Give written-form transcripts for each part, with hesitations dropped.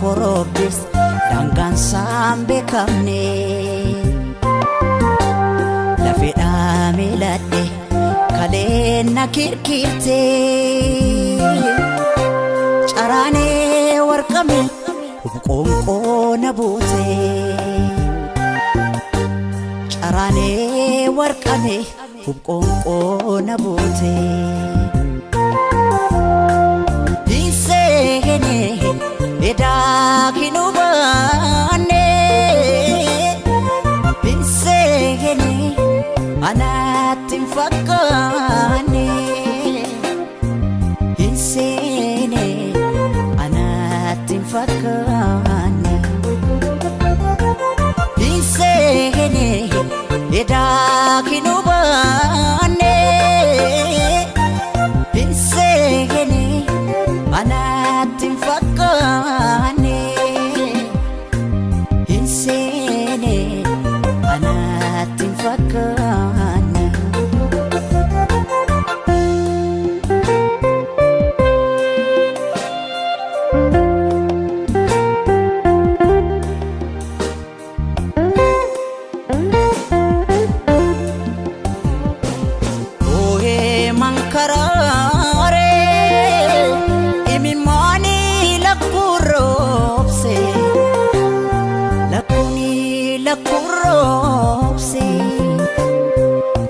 korobis dangaan sambe kamne lafedha miladhe kalena kirkirte carane warqame qonqo nabute carane warqame qonqo nabute isegene eda kinubane isegene anatin fakane isene anatin fakane isene eda kinubane isene anatin fakane isene anatin fakane karare imimani lakuropse lakuni lakuropse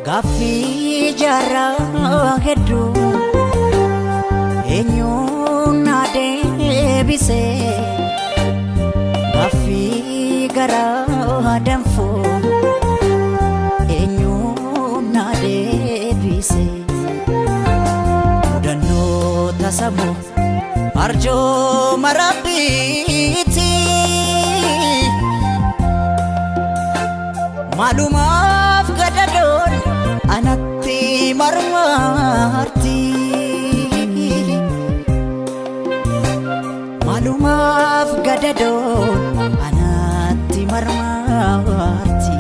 gafi jara hedu enyuna debise gafi gara damfo enyuna debise tasamu arjo marabiti malumaf gadadon anatti marmarti malumaf gadadon anatti marmarti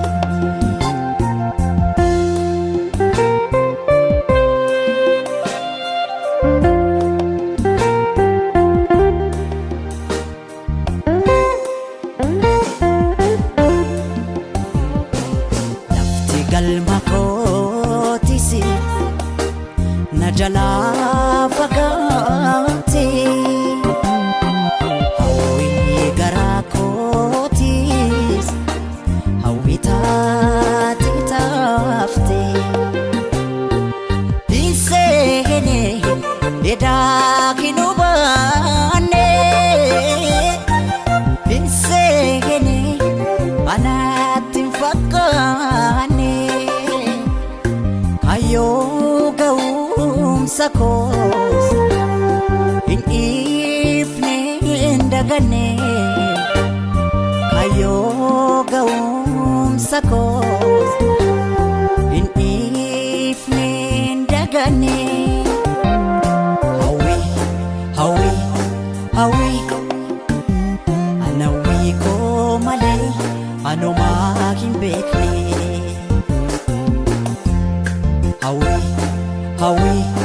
galma kotisi najala fagate hawi gara kotis hawita titafte isene eda kinubane isene anatin fakane kayo gaum sakos in ifne ndagane kayo gaum sakos in ifne ndagane hawi hawi hawi anawi ko male ano making bekne hawi hawi